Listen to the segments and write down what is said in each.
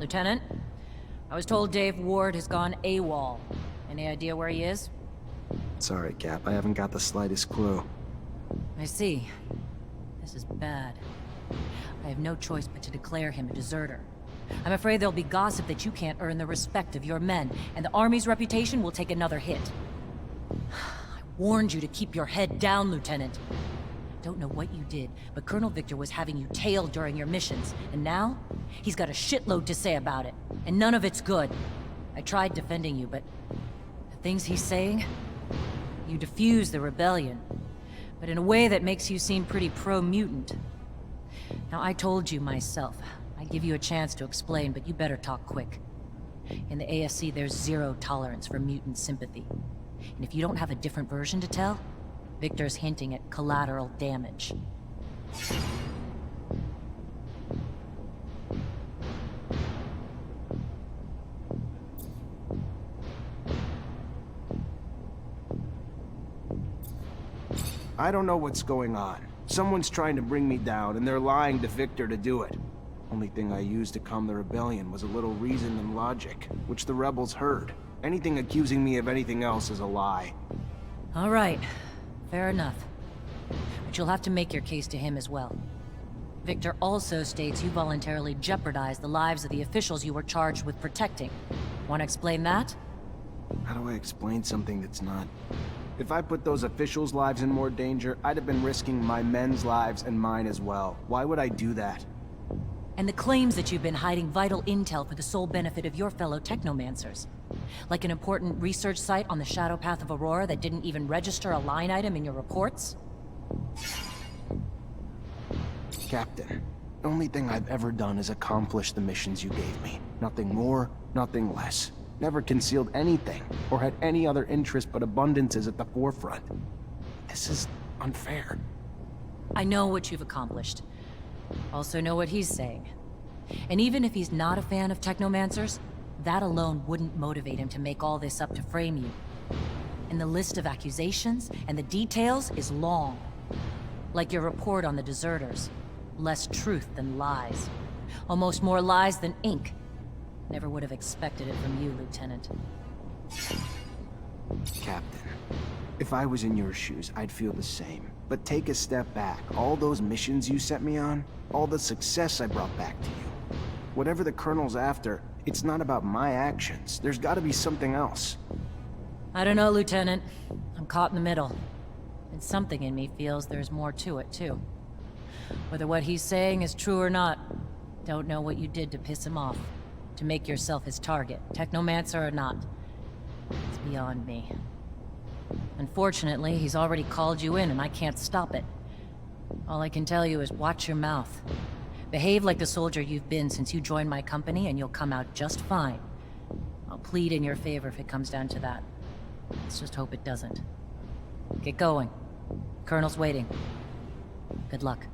Lieutenant, I was told Dave Ward has gone AWOL. Any idea where he is? Sorry, Cap, I haven't got the slightest clue. I see. This is bad. I have no choice but to declare him a deserter. I'm afraid there'll be gossip that you can't earn the respect of your men, and the Army's reputation will take another hit. I warned you to keep your head down, Lieutenant. Don't know what you did, but Colonel Victor was having you tailed during your missions, and now he's got a shitload to say about it, and none of it's good. I tried defending you, but the things he's saying, you diffuse the rebellion, but in a way that makes you seem pretty pro-mutant. Now, I told you myself, I'd give you a chance to explain, but you better talk quick. In the ASC, there's zero tolerance for mutant sympathy. And if you don't have a different version to tell, Victor's hinting at collateral damage. I don't know what's going on. Someone's trying to bring me down, and they're lying to Victor to do it. Only thing I used to calm the rebellion was a little reason and logic, which the rebels heard. Anything accusing me of anything else is a lie. All right. Fair enough. But you'll have to make your case to him as well. Victor also states you voluntarily jeopardized the lives of the officials you were charged with protecting. Want to explain that? How do I explain something that's not? If I put those officials' lives in more danger, I'd have been risking my men's lives and mine as well. Why would I do that? And the claims that you've been hiding vital intel for the sole benefit of your fellow Technomancers. Like an important research site on the shadow path of Aurora that didn't even register a line item in your reports? Captain, the only thing I've ever done is accomplish the missions you gave me. Nothing more, nothing less. Never concealed anything, or had any other interest but abundances at the forefront. This is unfair. I know what you've accomplished. Also know what he's saying. And even if he's not a fan of Technomancers, that alone wouldn't motivate him to make all this up to frame you. And the list of accusations and the details is long. Like your report on the deserters. Less truth than lies. Almost more lies than ink. Never would have expected it from you, Lieutenant. Captain, if I was in your shoes, I'd feel the same. But take a step back. All those missions you sent me on, all the success I brought back to you. Whatever the Colonel's after, it's not about my actions. There's gotta be something else. I don't know, Lieutenant. I'm caught in the middle. And something in me feels there's more to it, too. Whether what he's saying is true or not, don't know what you did to piss him off. To make yourself his target, Technomancer or not. It's beyond me. Unfortunately, he's already called you in and I can't stop it. All I can tell you is watch your mouth. Behave like the soldier you've been since you joined my company and you'll come out just fine. I'll plead in your favor if it comes down to that. Let's just hope it doesn't. Get going. Colonel's waiting. Good luck.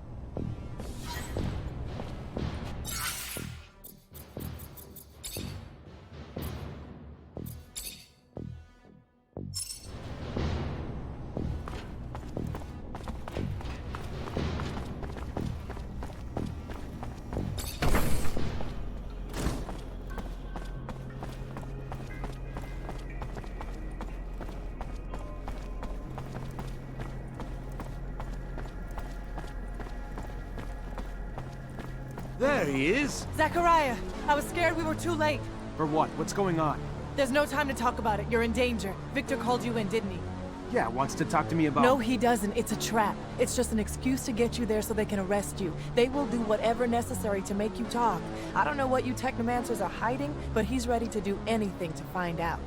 There he is! Zachariah! I was scared we were too late. For what? What's going on? There's no time to talk about it. You're in danger. Victor called you in, didn't he? Yeah, wants to talk to me about... No, he doesn't. It's a trap. It's just an excuse to get you there so they can arrest you. They will do whatever necessary to make you talk. I don't know what you Technomancers are hiding, but he's ready to do anything to find out.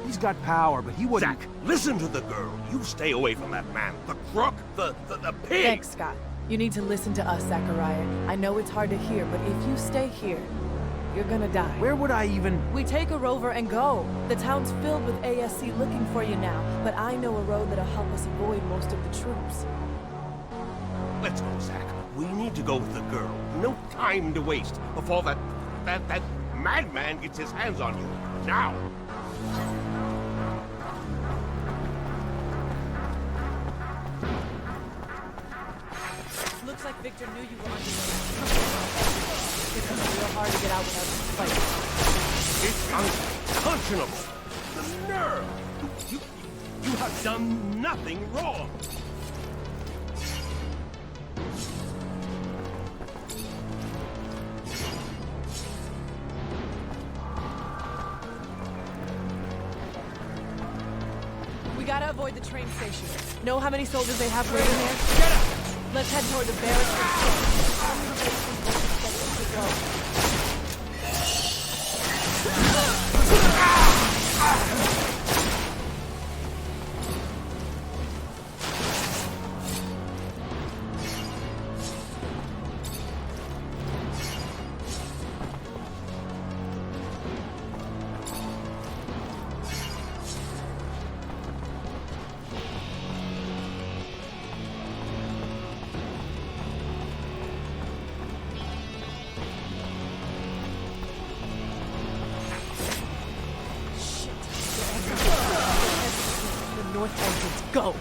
He's got power, but he wouldn't... Zach, listen to the girl. You stay away from that man. The crook, the pig! Thanks, Scott. You need to listen to us, Zachariah. I know it's hard to hear, but if you stay here, you're gonna die. Where would I even... We take a rover and go. The town's filled with ASC looking for you now, but I know a road that'll help us avoid most of the troops. Let's go, Zach. We need to go with the girl. No time to waste before that madman gets his hands on you. Now! Looks like Victor knew you were on his way. It's gonna be real hard to get out without fighting. It's unconscionable. The nerve! You have done nothing wrong. We gotta avoid the train station. Know how many soldiers they have waiting there? Get up! Let's head toward the barracks instead. Only the basement won't expect us to go. North entrance, go!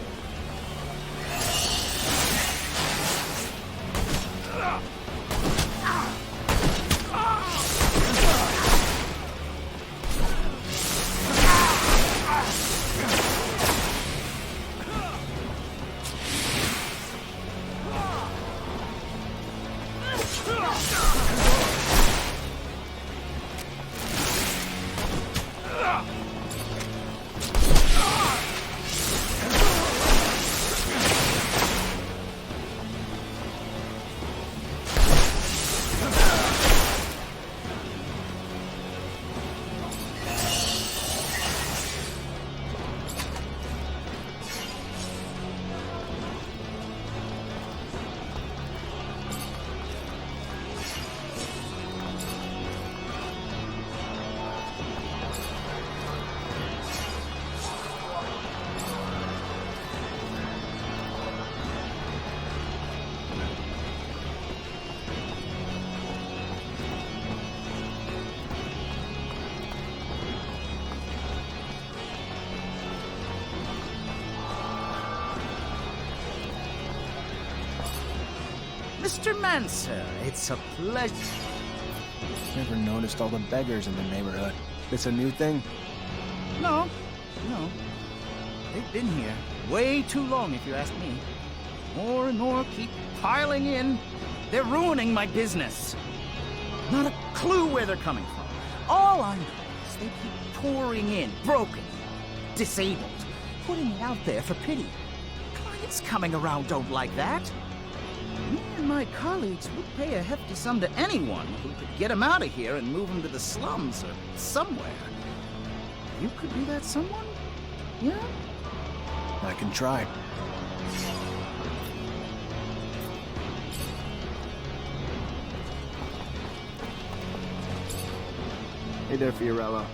Mr. Mancer, it's a pleasure. Never noticed all the beggars in the neighborhood. It's a new thing? No. They've been here way too long, if you ask me. More and more keep piling in. They're ruining my business. Not a clue where they're coming from. All I know is they keep pouring in, broken, disabled, putting it out there for pity. Clients coming around don't like that. Me and my colleagues would pay a hefty sum to anyone who could get him out of here and move him to the slums or somewhere. You could be that someone? Yeah? I can try. Hey there, Fiorello.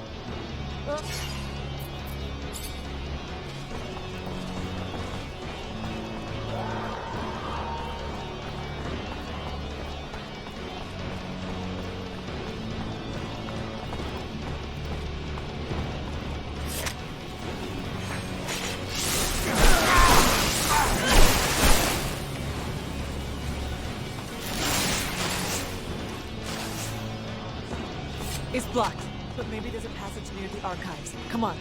It's blocked, but maybe there's a passage near the archives. Come on.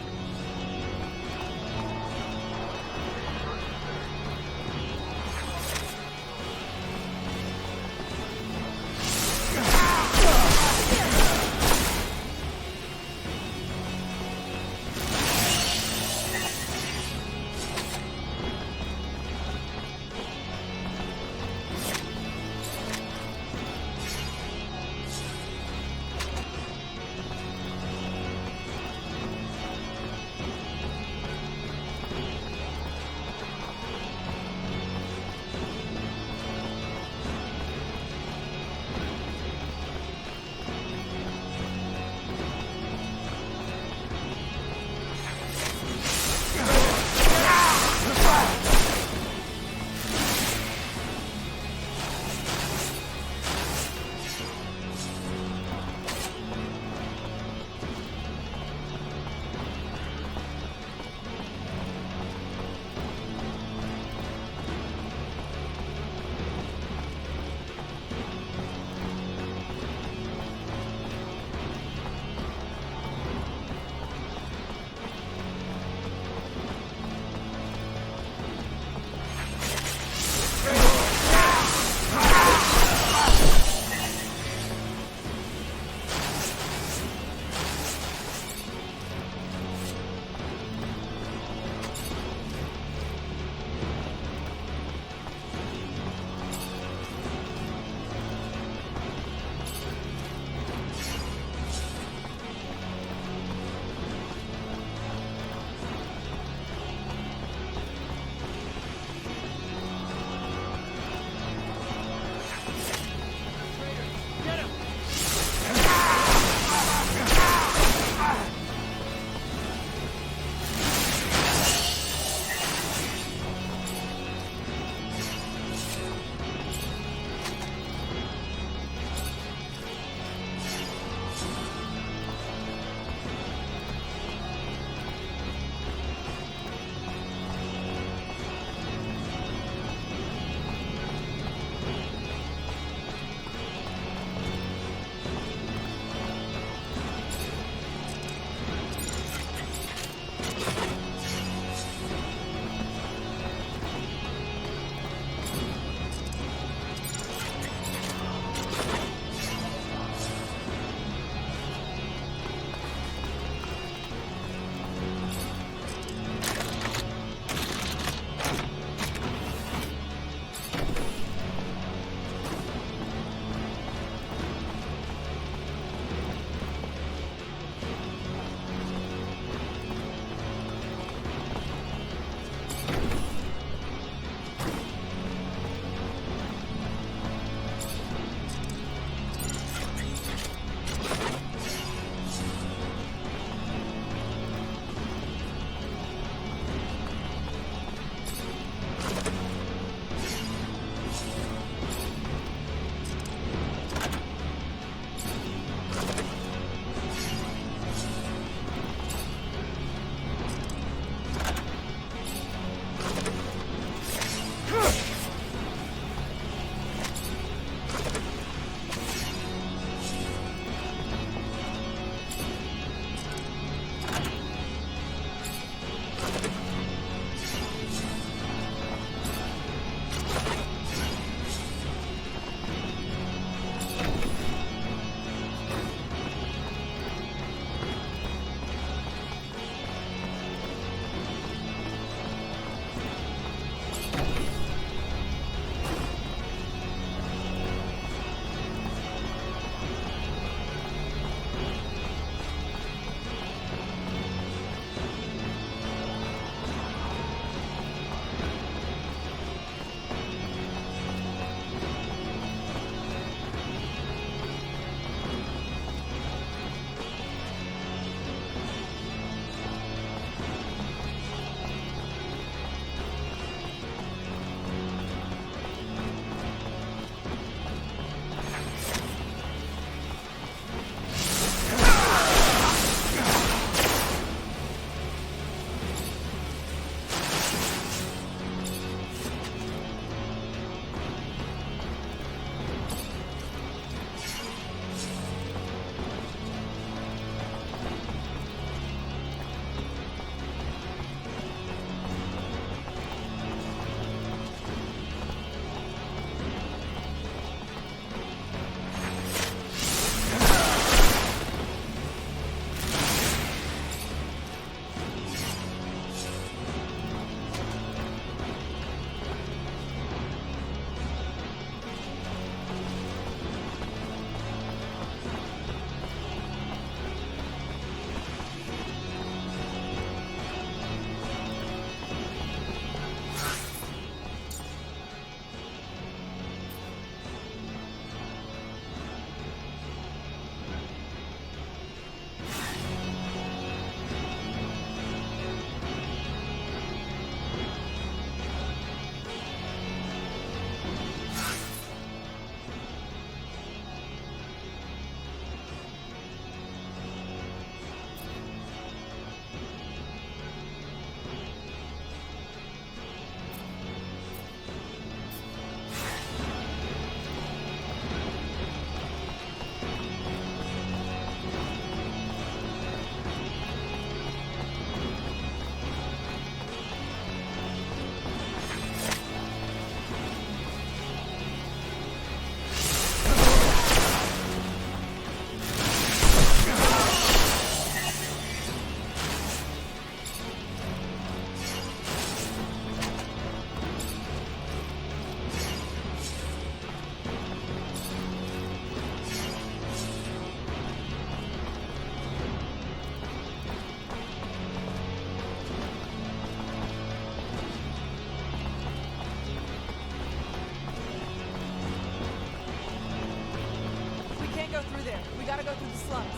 there. We gotta go through the slums.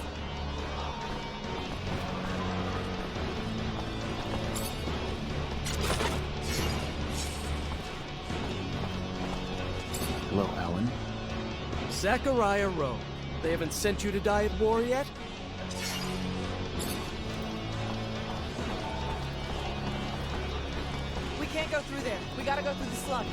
Hello, Ellen. Zachariah Rowe. They haven't sent you to die at war yet? We can't go through there. We gotta go through the slums.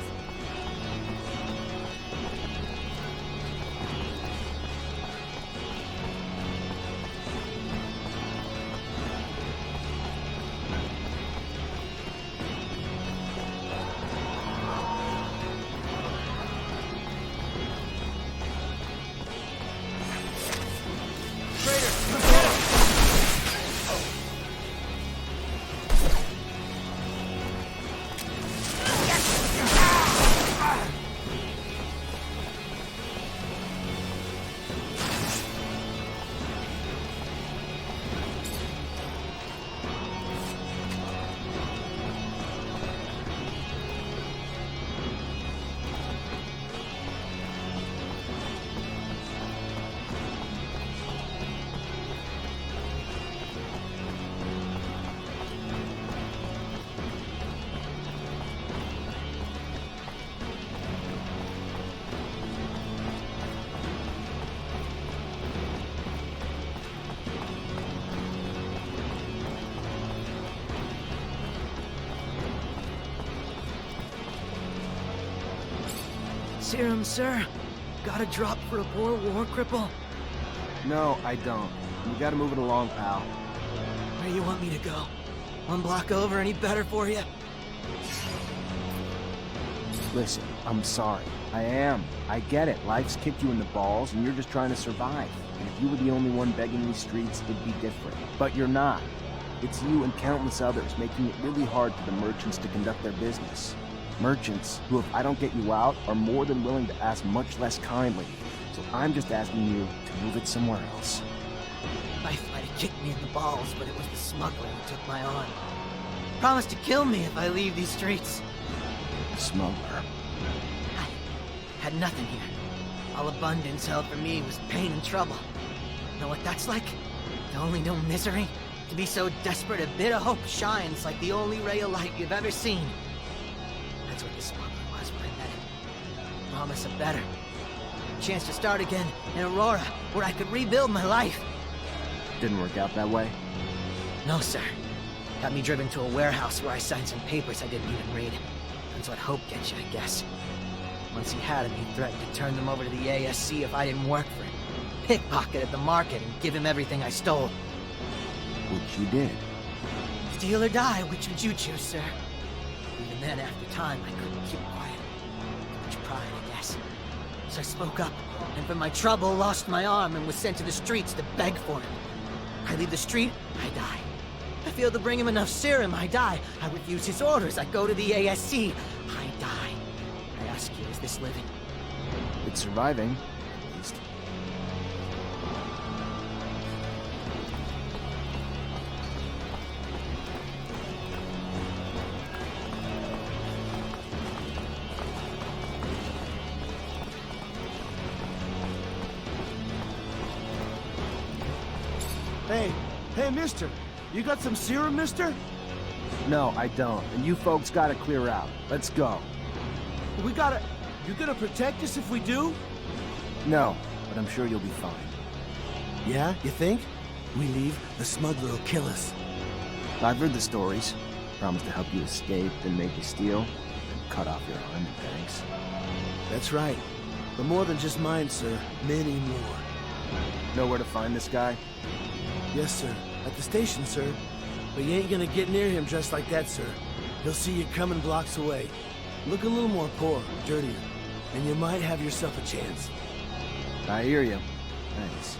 Serum, sir? Got a drop for a poor war cripple? No, I don't. We gotta move it along, pal. Where you want me to go? One block over, any better for you? Listen, I'm sorry. I am. I get it. Life's kicked you in the balls, and you're just trying to survive. And if you were the only one begging these streets, it'd be different. But you're not. It's you and countless others making it really hard for the merchants to conduct their business. Merchants who, if I don't get you out, are more than willing to ask much less kindly. So I'm just asking you to move it somewhere else. Life might have kicked me in the balls, but it was the smuggler who took my arm. Promised to kill me if I leave these streets. Smuggler. I had nothing here. All abundance held for me was pain and trouble. Know what that's like? To only know misery? To be so desperate a bit of hope shines like the only ray of light you've ever seen. That's what the smuggler was when I met him. Promise of better. A chance to start again in Aurora, where I could rebuild my life. Didn't work out that way? No, sir. Got me driven to a warehouse where I signed some papers I didn't even read. That's what hope gets you, I guess. Once he had him, he threatened to turn them over to the ASC if I didn't work for him. Pickpocket at the market and give him everything I stole. Which you did. Steal or die, which would you choose, sir? Even then, after time, I couldn't keep quiet. Too much pride, I guess. So I spoke up, and for my trouble, lost my arm and was sent to the streets to beg for him. I leave the street, I die. I fail to bring him enough serum, I die. I refuse his orders, I go to the ASC, I die. I ask you, is this living? It's surviving, at least. Hey, mister. You got some serum, mister? No, I don't. And you folks gotta clear out. Let's go. We gotta... You gonna protect us if we do? No, but I'm sure you'll be fine. Yeah, you think? We leave, the smuggler will kill us. I've heard the stories. Promised to help you escape, then make you steal, then cut off your arm in thanks. That's right. But more than just mine, sir. Many more. Know where to find this guy? Yes, sir. At the station, sir. But you ain't gonna get near him dressed like that, sir. He'll see you coming blocks away. Look a little more poor, dirtier, and you might have yourself a chance. I hear you. Thanks.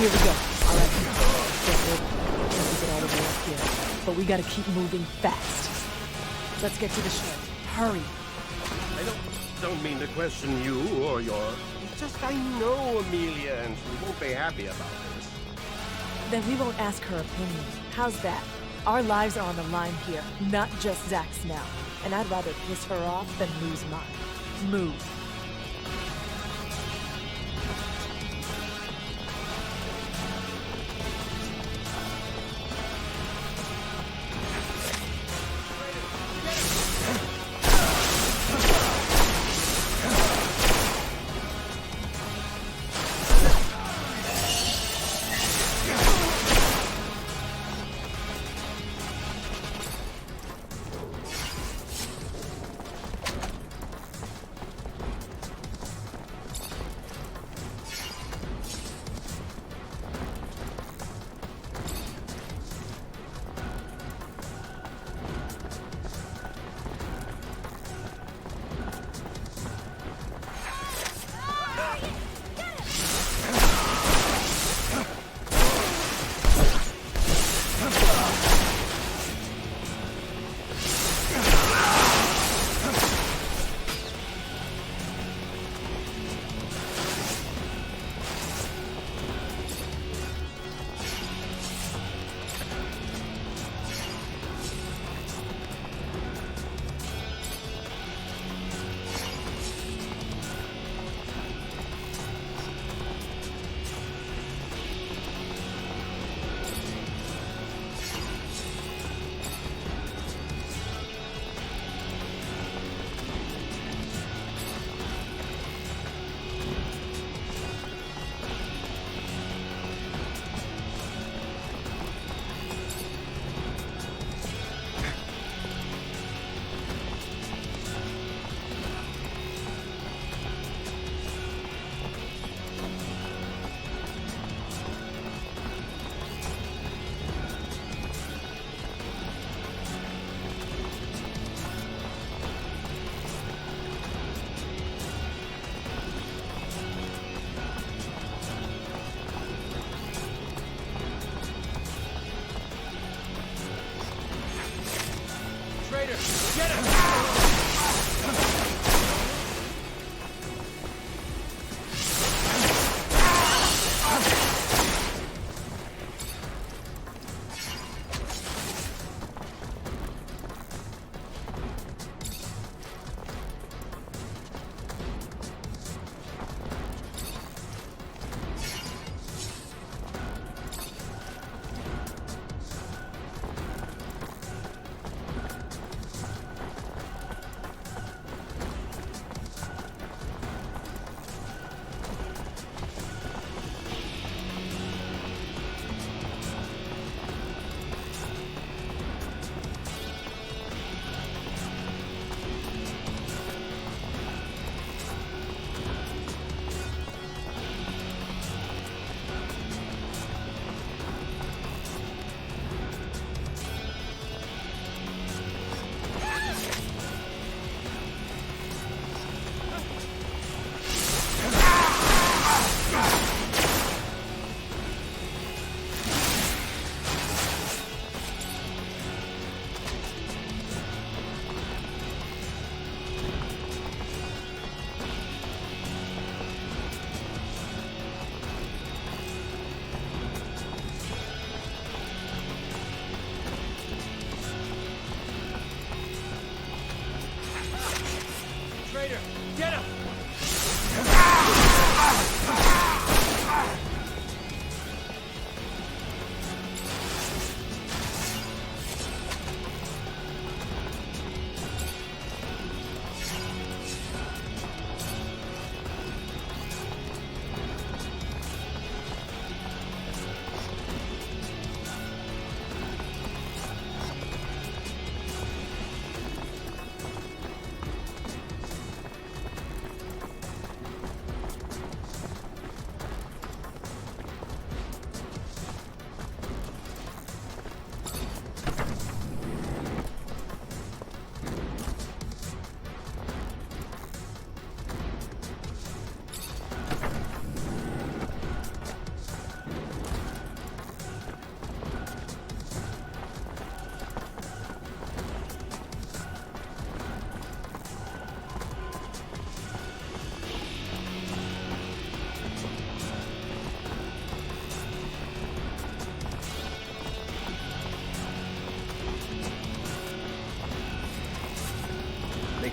Here we go. All right. Can't get all the way up here. But we gotta keep moving fast. Let's get to the shed. Hurry. I don't mean to question you or your... It's just I know Amelia and she won't be happy about this. Then we won't ask her opinion. How's that? Our lives are on the line here, not just Zach's now. And I'd rather piss her off than lose mine. Move.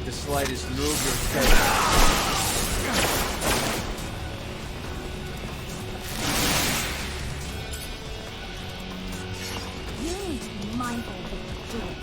the slightest move you're taking. You need to be mindful of what you're doing.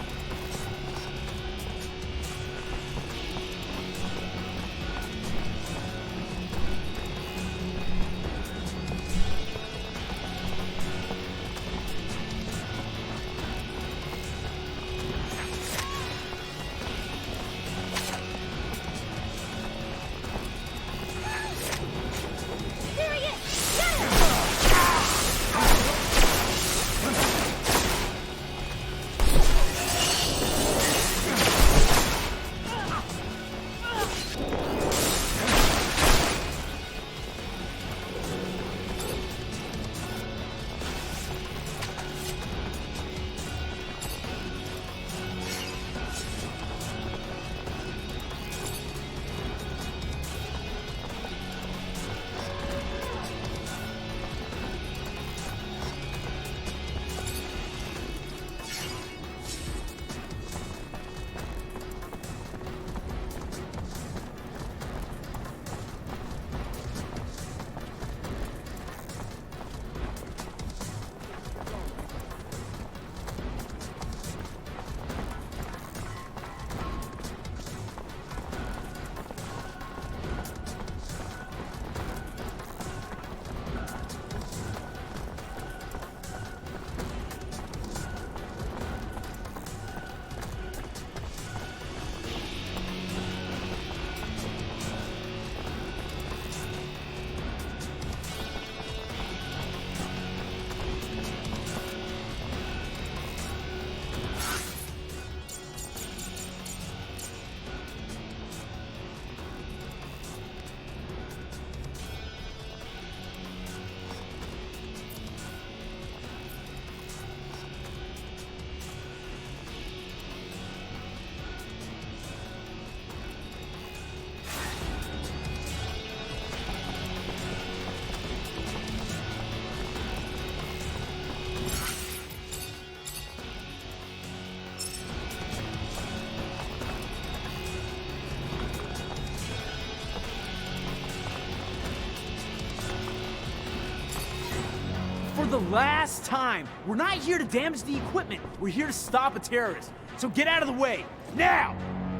For the last time, we're not here to damage the equipment. We're here to stop a terrorist. So get out of the way, now!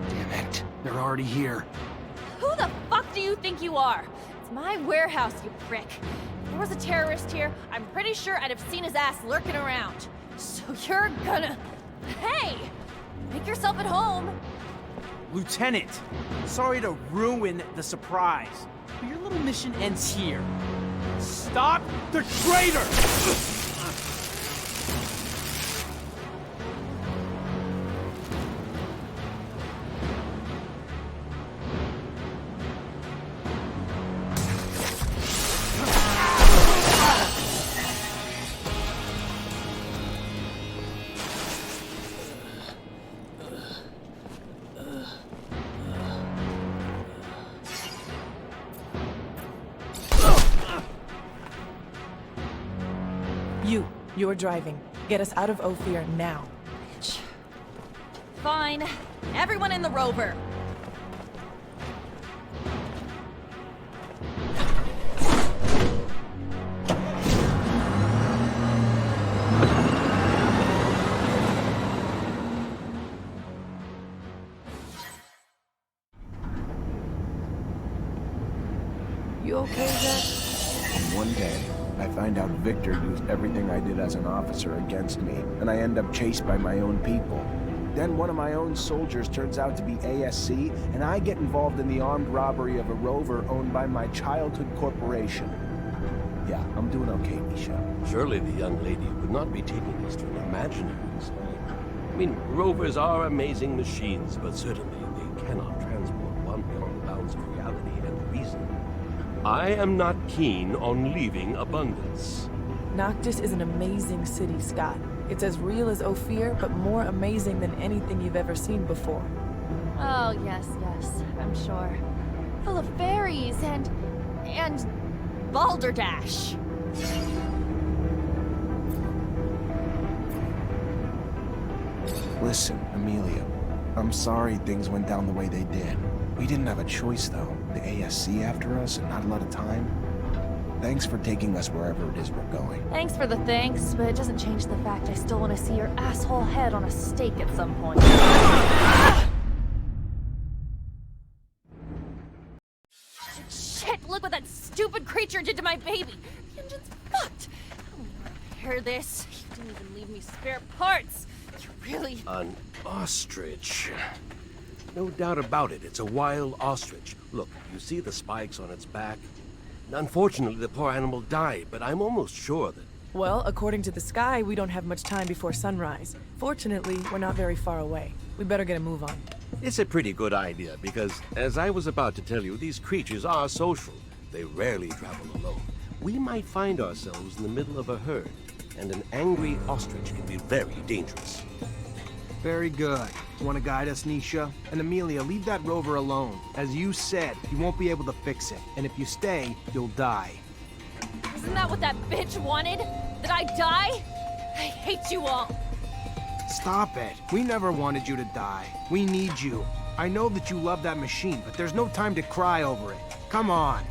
Damn it. They're already here. Who the fuck do you think you are? It's my warehouse, you prick. If there was a terrorist here, I'm pretty sure I'd have seen his ass lurking around. So you're gonna... Hey! Make yourself at home. Lieutenant, sorry to ruin the surprise, but your little mission ends here. Stop the traitor! You're driving. Get us out of Ophir now. Fine. Everyone in the rover. You okay, Zach? And one day, I find out Victor used everything I did as an officer against me, and I end up chased by my own people. Then one of my own soldiers turns out to be ASC, and I get involved in the armed robbery of a rover owned by my childhood corporation. Yeah, I'm doing okay, Misha. Surely the young lady would not be taking us to an imaginary extreme. I mean, rovers are amazing machines, but certainly they cannot transport one beyond the bounds of reality and reason. I am not keen on leaving Abundance. Noctis is an amazing city, Scott. It's as real as Ophir, but more amazing than anything you've ever seen before. Oh, yes, I'm sure. Full of fairies and balderdash. Listen, Amelia. I'm sorry things went down the way they did. We didn't have a choice, though. The ASC after us and not a lot of time. Thanks for taking us wherever it is we're going. Thanks for the thanks, but it doesn't change the fact I still want to see your asshole head on a stake at some point. Shit, look what that stupid creature did to my baby. The engine's fucked. How will you repair this? You didn't even leave me spare parts. You really... An ostrich. No doubt about it, it's a wild ostrich. Look, you see the spikes on its back? Unfortunately, the poor animal died, but I'm almost sure that... Well, according to the sky, we don't have much time before sunrise. Fortunately, we're not very far away. We better get a move on. It's a pretty good idea, because, as I was about to tell you, these creatures are social. They rarely travel alone. We might find ourselves in the middle of a herd, and an angry ostrich can be very dangerous. Very good. Want to guide us, Nisha? And Amelia, leave that rover alone. As you said, you won't be able to fix it. And if you stay, you'll die. Isn't that what that bitch wanted? That I die? I hate you all. Stop it. We never wanted you to die. We need you. I know that you love that machine, but there's no time to cry over it. Come on.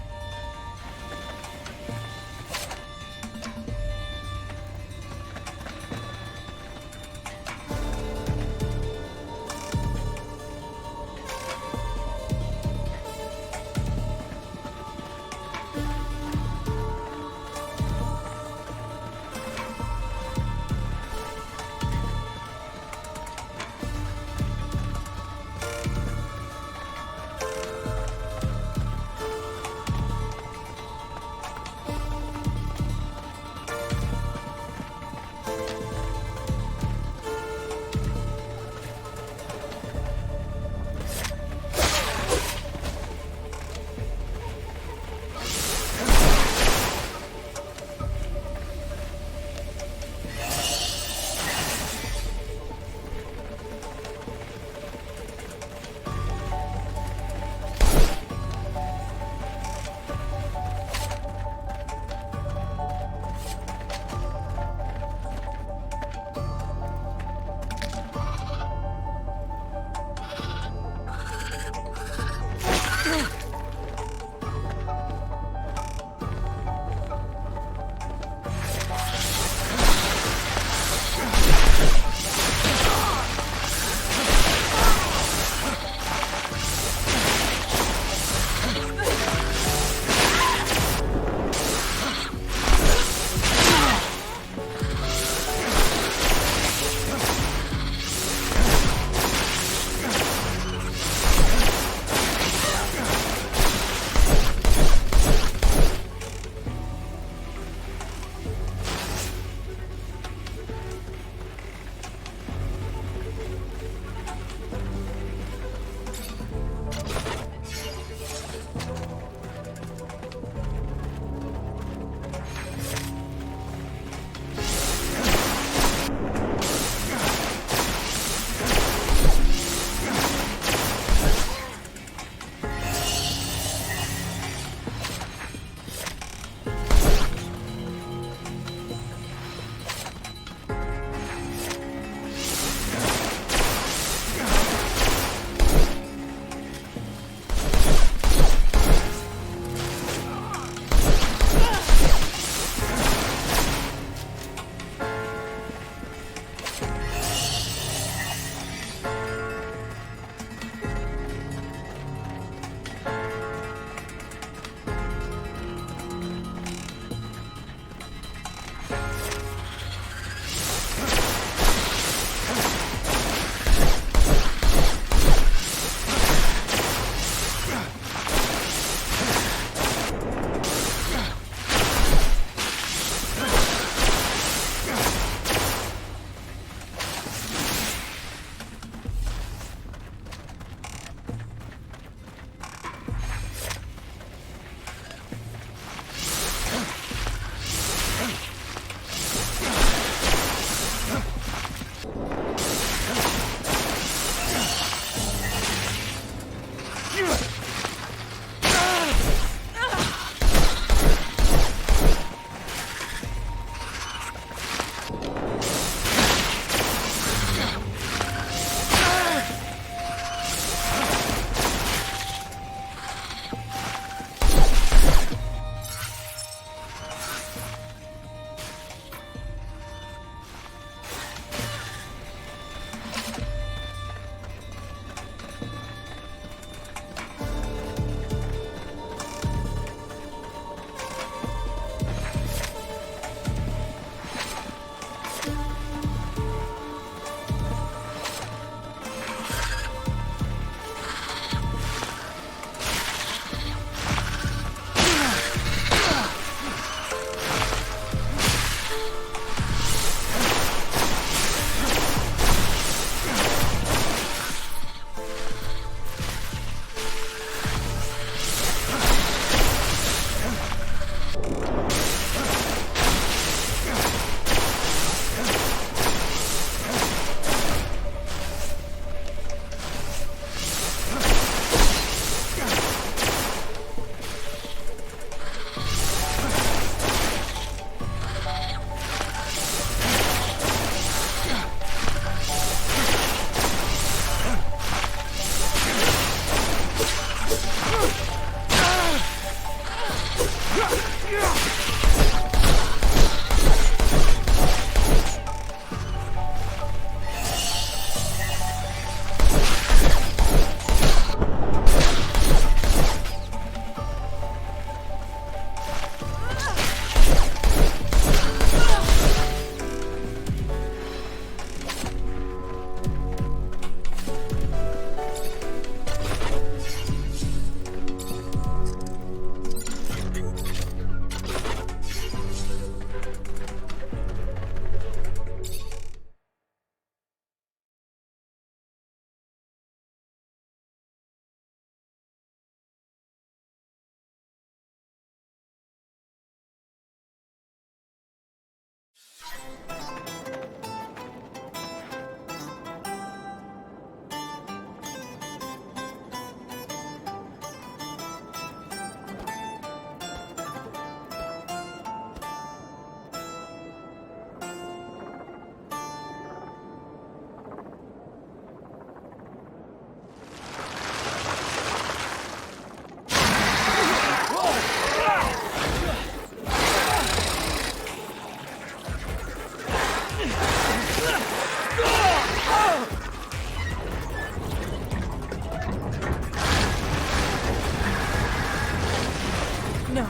No,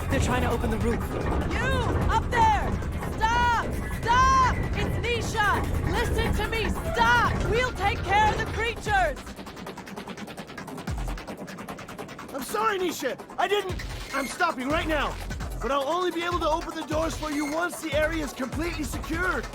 they're trying to open the roof. You! Up there! Stop! Stop! It's Nisha! Listen to me! Stop! We'll take care of the creatures! I'm sorry, Nisha. I didn't... I'm stopping right now. But I'll only be able to open the doors for you once the area is completely secured.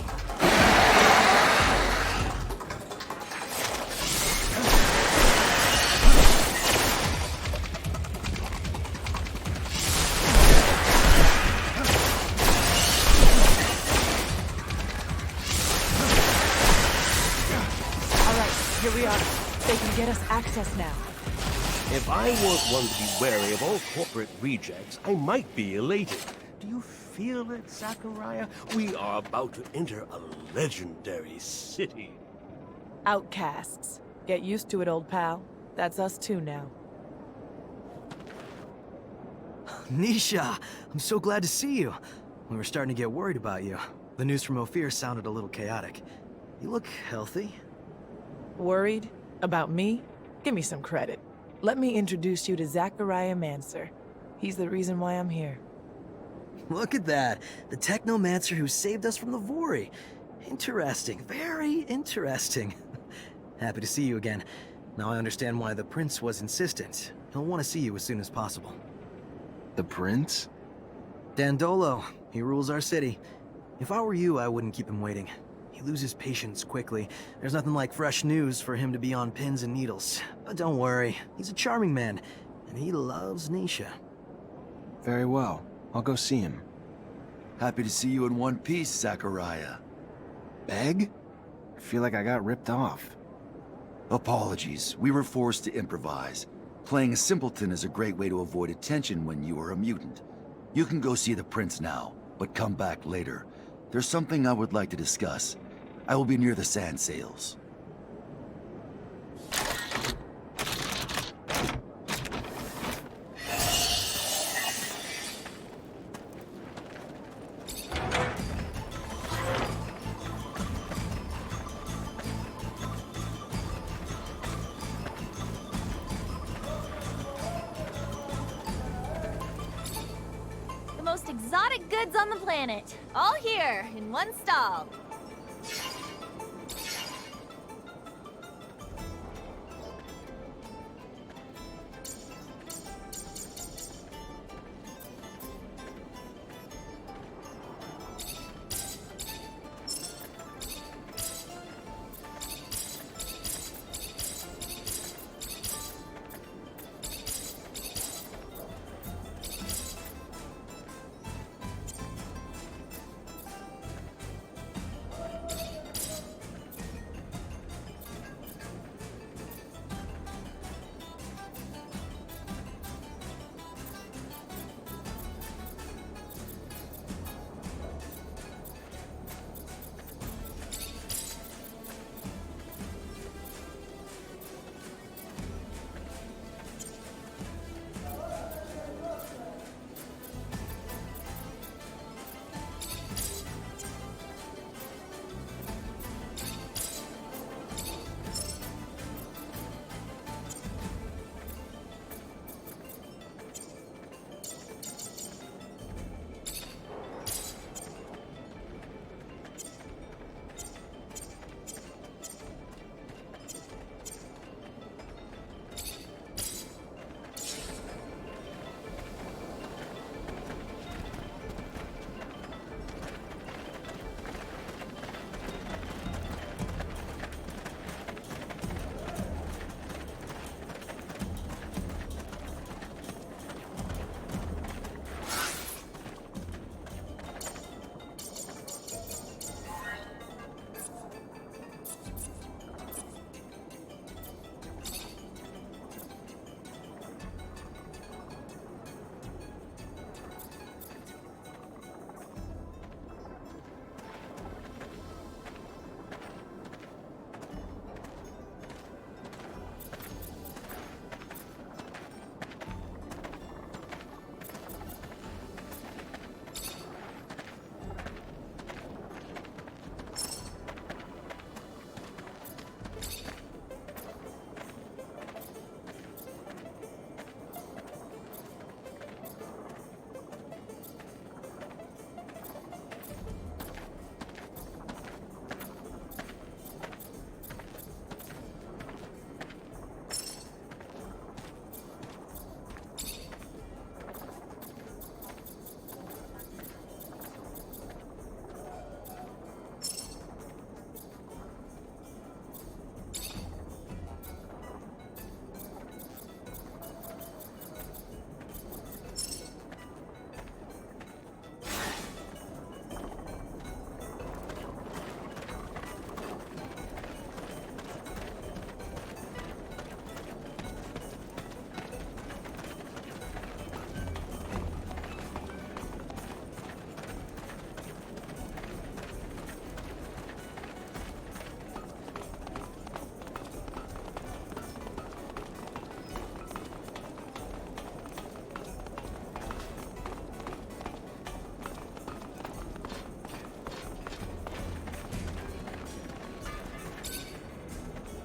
Here we are. They can get us access now. If I weren't one to be wary of all corporate rejects, I might be elated. Do you feel it, Zachariah? We are about to enter a legendary city. Outcasts. Get used to it, old pal. That's us too now. Nisha, I'm so glad to see you. We were starting to get worried about you. The news from Ophir sounded a little chaotic. You look healthy. Worried? About me? Give me some credit. Let me introduce you to Zachariah Mancer. He's the reason why I'm here. Look at that. The Technomancer who saved us from the Vori. Interesting. Very interesting. Happy to see you again. Now I understand why the Prince was insistent. He'll want to see you as soon as possible. The Prince? Dandolo. He rules our city. If I were you, I wouldn't keep him waiting. He loses patience quickly. There's nothing like fresh news for him to be on pins and needles. But don't worry, he's a charming man, and he loves Nisha. Very well. I'll go see him. Happy to see you in one piece, Zachariah. Beg? I feel like I got ripped off. Apologies, we were forced to improvise. Playing a simpleton is a great way to avoid attention when you are a mutant. You can go see the Prince now, but come back later. There's something I would like to discuss. I will be near the sand sails. The most exotic goods on the planet. All here, in one stall.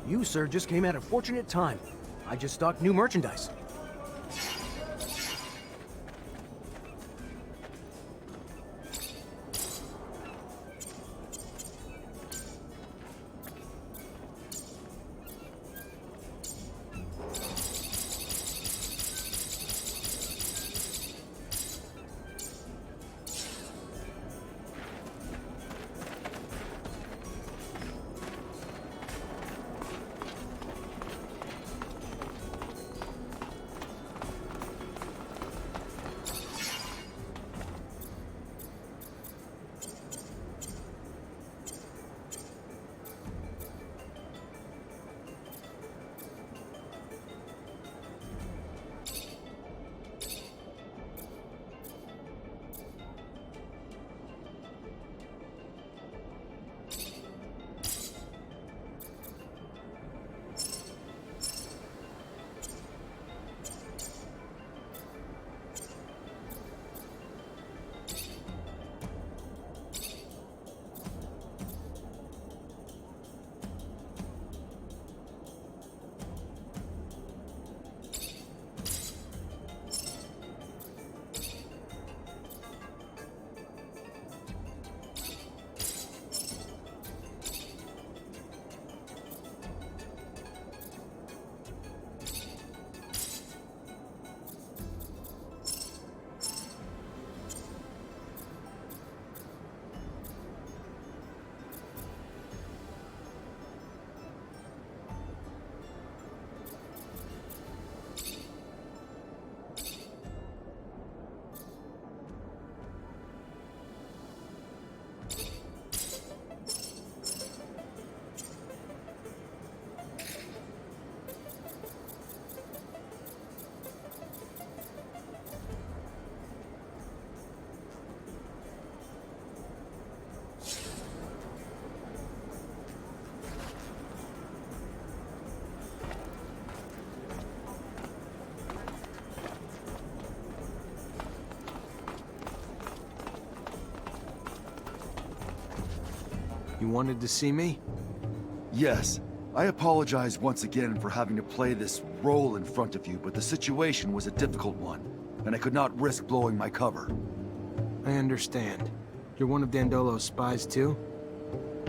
You, sir, just came at a fortunate time. I just stocked new merchandise. You wanted to see me? Yes. I apologize once again for having to play this role in front of you, but the situation was a difficult one, and I could not risk blowing my cover. I understand. You're one of Dandolo's spies too?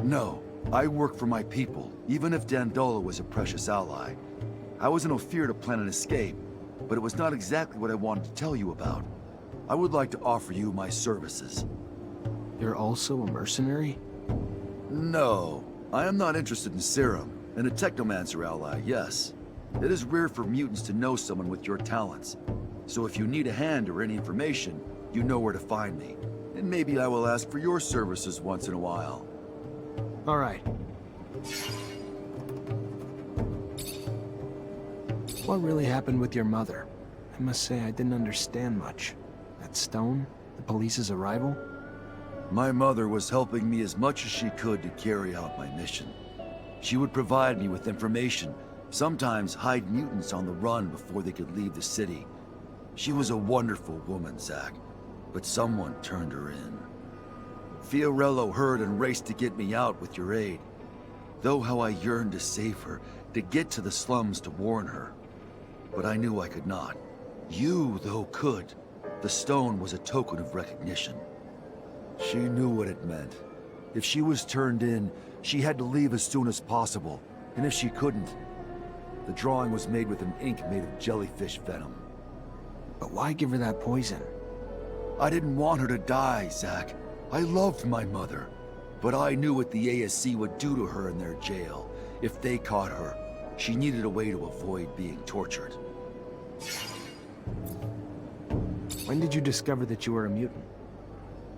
No. I work for my people, even if Dandolo was a precious ally. I was in Ophir to plan an escape, but it was not exactly what I wanted to tell you about. I would like to offer you my services. You're also a mercenary? No. I am not interested in serum, and a Technomancer ally, yes. It is rare for mutants to know someone with your talents. So if you need a hand or any information, you know where to find me. And maybe I will ask for your services once in a while. All right. What really happened with your mother? I must say I didn't understand much. That stone? The police's arrival? My mother was helping me as much as she could to carry out my mission. She would provide me with information, sometimes hide mutants on the run before they could leave the city. She was a wonderful woman, Zack, but someone turned her in. Fiorello heard and raced to get me out with your aid. Though how I yearned to save her, to get to the slums to warn her. But I knew I could not. You, though, could. The stone was a token of recognition. She knew what it meant. If she was turned in, she had to leave as soon as possible. And if she couldn't, the drawing was made with an ink made of jellyfish venom. But why give her that poison? I didn't want her to die, Zack. I loved my mother. But I knew what the ASC would do to her in their jail. If they caught her, she needed a way to avoid being tortured. When did you discover that you were a mutant?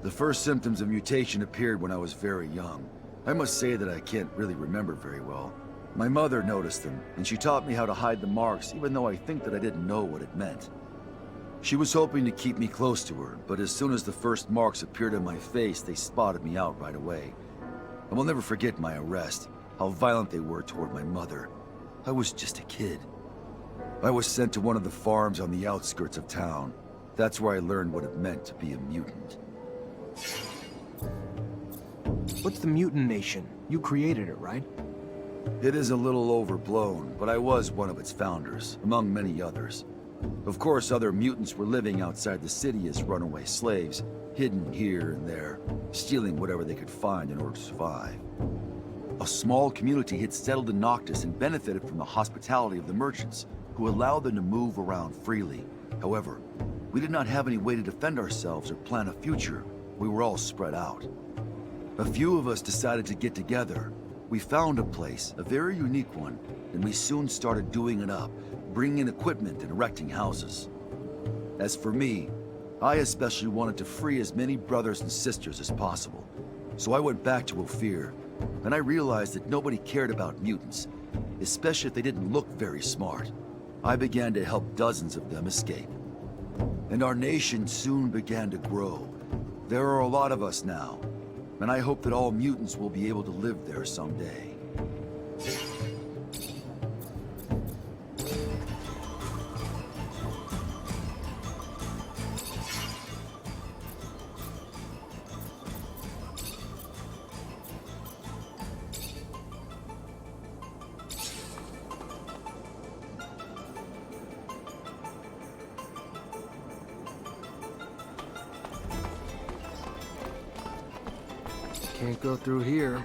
The first symptoms of mutation appeared when I was very young. I must say that I can't really remember very well. My mother noticed them, and she taught me how to hide the marks, even though I think that I didn't know what it meant. She was hoping to keep me close to her, but as soon as the first marks appeared on my face, they spotted me out right away. I will never forget my arrest, how violent they were toward my mother. I was just a kid. I was sent to one of the farms on the outskirts of town. That's where I learned what it meant to be a mutant. What's the Mutant Nation? You created it, right? It is a little overblown, but I was one of its founders, among many others. Of course, other mutants were living outside the city as runaway slaves, hidden here and there, stealing whatever they could find in order to survive. A small community had settled in Noctis and benefited from the hospitality of the merchants, who allowed them to move around freely. However, we did not have any way to defend ourselves or plan a future. We were all spread out. A few of us decided to get together. We found a place, a very unique one, and we soon started doing it up, bringing in equipment and erecting houses. As for me, I especially wanted to free as many brothers and sisters as possible. So I went back to Ophir, and I realized that nobody cared about mutants, especially if they didn't look very smart. I began to help dozens of them escape. And our nation soon began to grow. There are a lot of us now, and I hope that all mutants will be able to live there someday. Can't go through here.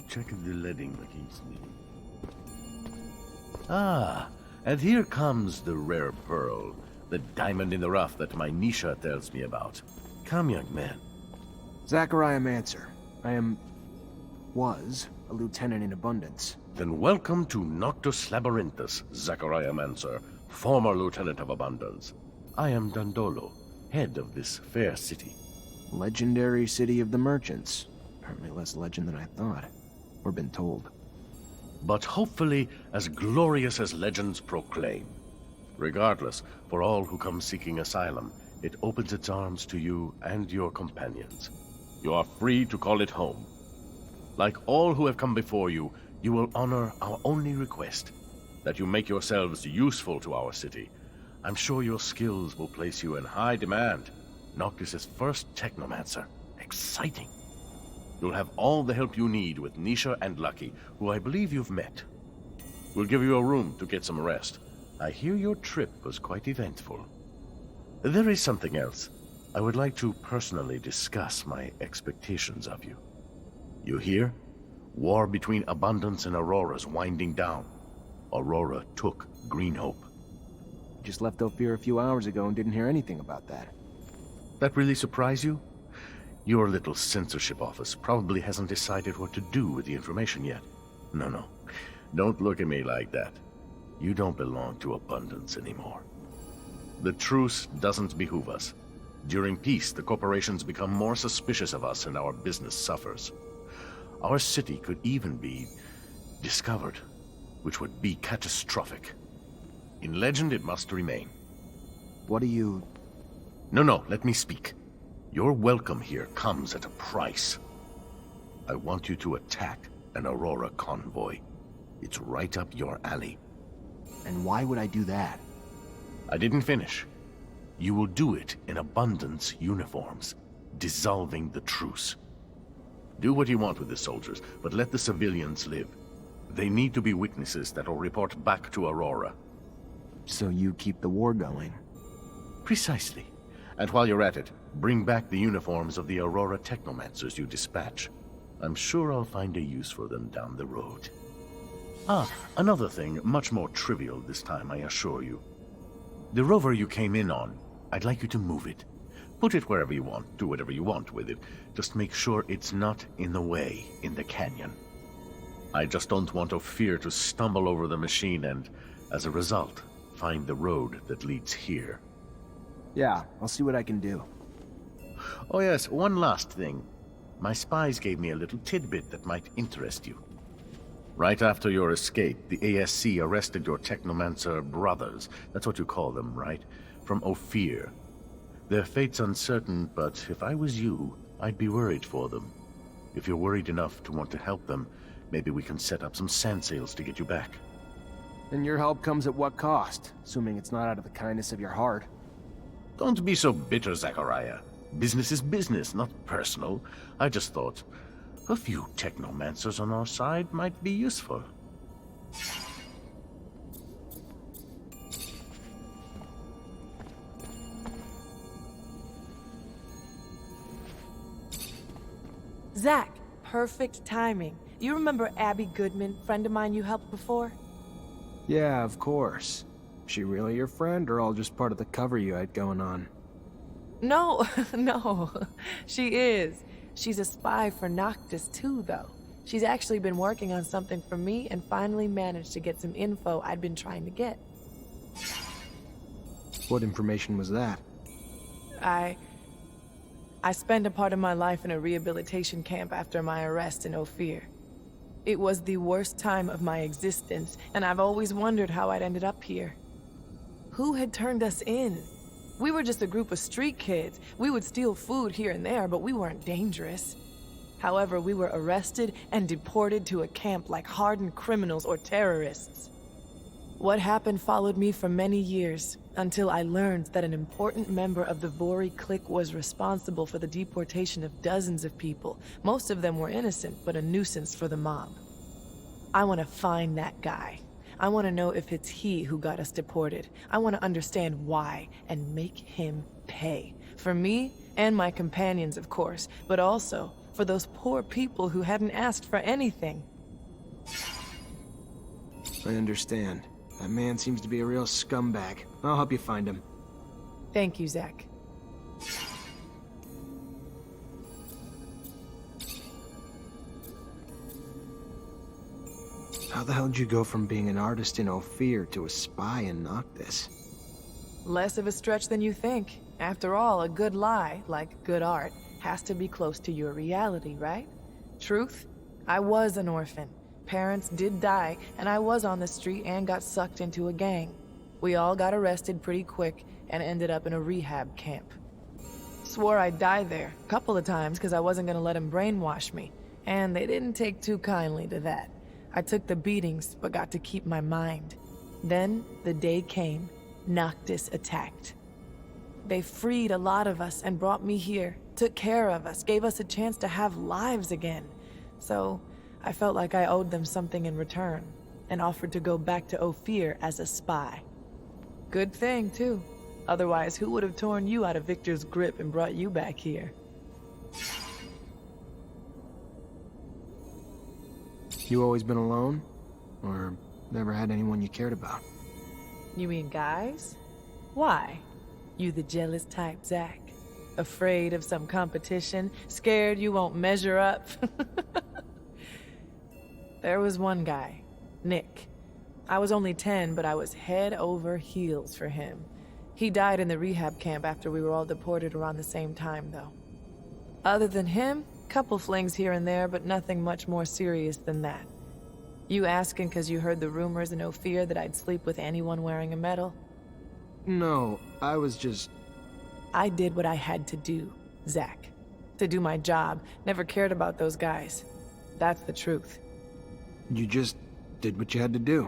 Check the leading against me. Ah, and here comes the rare pearl, the diamond in the rough that my Nisha tells me about. Come, young man. Zachariah Mancer. was a lieutenant in Abundance. Then welcome to Noctis Labyrinthus, Zachariah Mancer, former lieutenant of Abundance. I am Dandolo, head of this fair city. Legendary city of the merchants. Apparently less legend than I thought. Or been told. But hopefully as glorious as legends proclaim. Regardless, for all who come seeking asylum, it opens its arms to you and your companions. You are free to call it home. Like all who have come before you, you will honor our only request, that you make yourselves useful to our city. I'm sure your skills will place you in high demand. Noctis' first Technomancer. Exciting. You'll have all the help you need with Nisha and Lucky, who I believe you've met. We'll give you a room to get some rest. I hear your trip was quite eventful. There is something else. I would like to personally discuss my expectations of you. You hear? War between Abundance and Aurora's winding down. Aurora took Green Hope. Just left Ophir a few hours ago and didn't hear anything about that. That really surprise you? Your little censorship office probably hasn't decided what to do with the information yet. No. Don't look at me like that. You don't belong to Abundance anymore. The truce doesn't behoove us. During peace, the corporations become more suspicious of us and our business suffers. Our city could even be discovered, which would be catastrophic. In legend, it must remain. What do you... No, let me speak. Your welcome here comes at a price. I want you to attack an Aurora convoy. It's right up your alley. And why would I do that? I didn't finish. You will do it in Abundance uniforms, dissolving the truce. Do what you want with the soldiers, but let the civilians live. They need to be witnesses that'll report back to Aurora. So you keep the war going? Precisely. And while you're at it, bring back the uniforms of the Aurora Technomancers you dispatch. I'm sure I'll find a use for them down the road. Ah, another thing, much more trivial this time, I assure you. The rover you came in on, I'd like you to move it. Put it wherever you want, do whatever you want with it. Just make sure it's not in the way in the canyon. I just don't want Ophir to stumble over the machine and, as a result, find the road that leads here. Yeah, I'll see what I can do. Oh yes, one last thing. My spies gave me a little tidbit that might interest you. Right after your escape, the ASC arrested your Technomancer brothers. That's what you call them, right? From Ophir. Their fate's uncertain, but if I was you, I'd be worried for them. If you're worried enough to want to help them, maybe we can set up some sand sails to get you back. And your help comes at what cost? Assuming it's not out of the kindness of your heart. Don't be so bitter, Zachariah. Business is business, not personal. I just thought a few Technomancers on our side might be useful. Zach, perfect timing. You remember Abby Goodman, friend of mine you helped before? Yeah, of course. She really your friend, or all just part of the cover you had going on? No, no, she is. She's a spy for Noctis too, though. She's actually been working on something for me and finally managed to get some info I'd been trying to get. What information was that? I spent a part of my life in a rehabilitation camp after my arrest in Ophir. It was the worst time of my existence, and I've always wondered how I'd ended up here. Who had turned us in? We were just a group of street kids. We would steal food here and there, but we weren't dangerous. However, we were arrested and deported to a camp like hardened criminals or terrorists. What happened followed me for many years, until I learned that an important member of the Vori clique was responsible for the deportation of dozens of people. Most of them were innocent, but a nuisance for the mob. I want to find that guy. I want to know if it's he who got us deported. I want to understand why, and make him pay. For me, and my companions, of course, but also for those poor people who hadn't asked for anything. I understand. That man seems to be a real scumbag. I'll help you find him. Thank you, Zach. How the hell did you go from being an artist in Ophir to a spy in Noctis? Less of a stretch than you think. After all, a good lie, like good art, has to be close to your reality, right? Truth? I was an orphan. Parents did die, and I was on the street and got sucked into a gang. We all got arrested pretty quick and ended up in a rehab camp. Swore I'd die there, a couple of times because I wasn't gonna let them brainwash me, and they didn't take too kindly to that. I took the beatings, but got to keep my mind. Then, the day came. Noctis attacked. They freed a lot of us and brought me here, took care of us, gave us a chance to have lives again. So, I felt like I owed them something in return, and offered to go back to Ophir as a spy. Good thing, too. Otherwise, who would have torn you out of Victor's grip and brought you back here? You always been alone? Or never had anyone you cared about? You mean guys? Why? You the jealous type, Zach? Afraid of some competition? Scared you won't measure up? There was one guy, Nick. I was only 10, but I was head over heels for him. He died in the rehab camp after we were all deported around the same time, though. Other than him, couple flings here and there, but nothing much more serious than that. You asking because you heard the rumors in Ophir that I'd sleep with anyone wearing a medal? No, I was just... I did what I had to do, Zach. To do my job. Never cared about those guys. That's the truth. You just did what you had to do.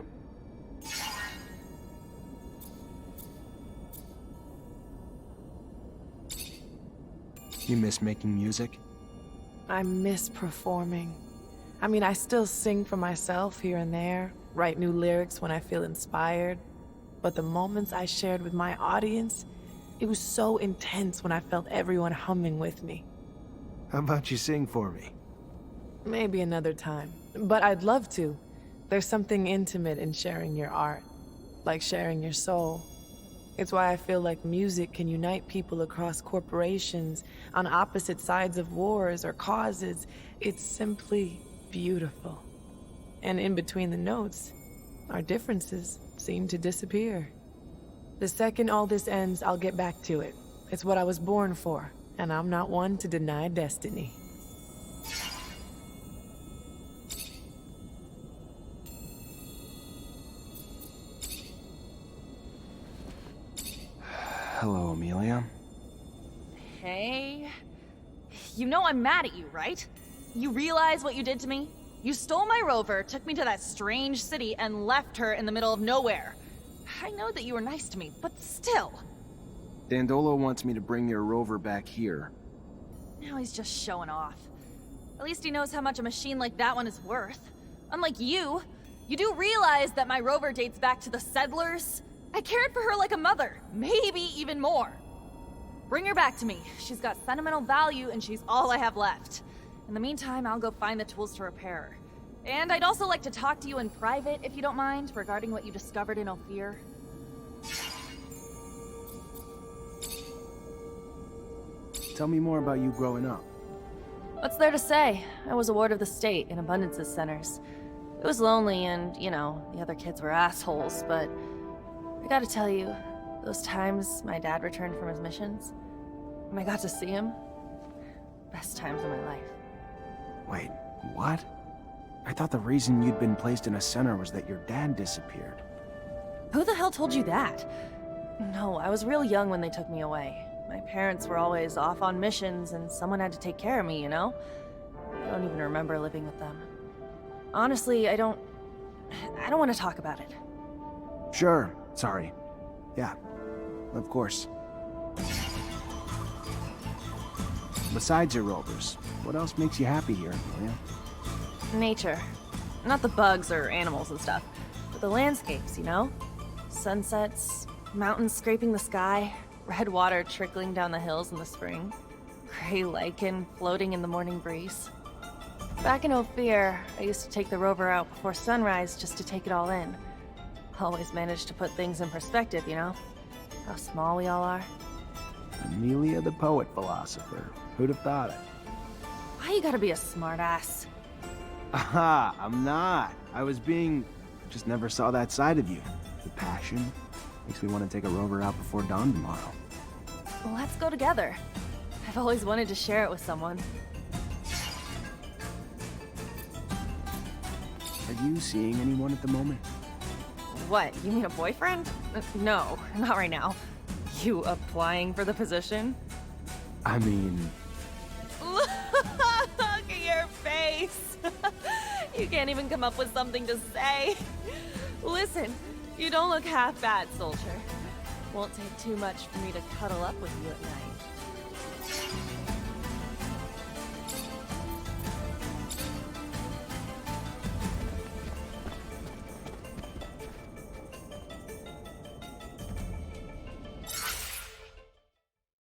You miss making music? I miss performing. I mean, I still sing for myself here and there, write new lyrics when I feel inspired. But the moments I shared with my audience, it was so intense when I felt everyone humming with me. How about you sing for me? Maybe another time. But I'd love to. There's something intimate in sharing your art, like sharing your soul. It's why I feel like music can unite people across corporations, on opposite sides of wars or causes. It's simply beautiful. And in between the notes, our differences seem to disappear. The second all this ends, I'll get back to it. It's what I was born for, and I'm not one to deny destiny. Hello, Amelia. Hey. You know I'm mad at you, right? You realize what you did to me? You stole my rover, took me to that strange city, and left her in the middle of nowhere. I know that you were nice to me, but still. Dandolo wants me to bring your rover back here. Now he's just showing off. At least he knows how much a machine like that one is worth. Unlike you do realize that my rover dates back to the settlers? I cared for her like a mother, maybe even more. Bring her back to me. She's got sentimental value and she's all I have left. In the meantime, I'll go find the tools to repair her. And I'd also like to talk to you in private, if you don't mind, regarding what you discovered in Ophir. Tell me more about you growing up. What's there to say? I was a ward of the state in Abundance's centers. It was lonely and, you know, the other kids were assholes, but I gotta tell you, those times my dad returned from his missions, and I got to see him, best times of my life. Wait, what? I thought the reason you'd been placed in a center was that your dad disappeared. Who the hell told you that? No, I was real young when they took me away. My parents were always off on missions, and someone had to take care of me, you know? I don't even remember living with them. Honestly, I don't want to talk about it. Sure, sorry. Yeah, of course. Besides your rovers, what else makes you happy here, Amelia? Nature. Not the bugs or animals and stuff, but the landscapes, you know? Sunsets, mountains scraping the sky, red water trickling down the hills in the spring, gray lichen floating in the morning breeze. Back in Ophir, I used to take the rover out before sunrise just to take it all in. Always managed to put things in perspective, you know? How small we all are. Amelia the poet philosopher. Who'd have thought it? Why you gotta be a smartass? Aha, I'm not. I was being... just never saw that side of you. The passion makes me want to take a rover out before dawn tomorrow. Well, let's go together. I've always wanted to share it with someone. Are you seeing anyone at the moment? What, you mean a boyfriend? No, not right now. You applying for the position? I mean... Look at your face! You can't even come up with something to say. Listen, you don't look half bad, soldier. Won't take too much for me to cuddle up with you at night.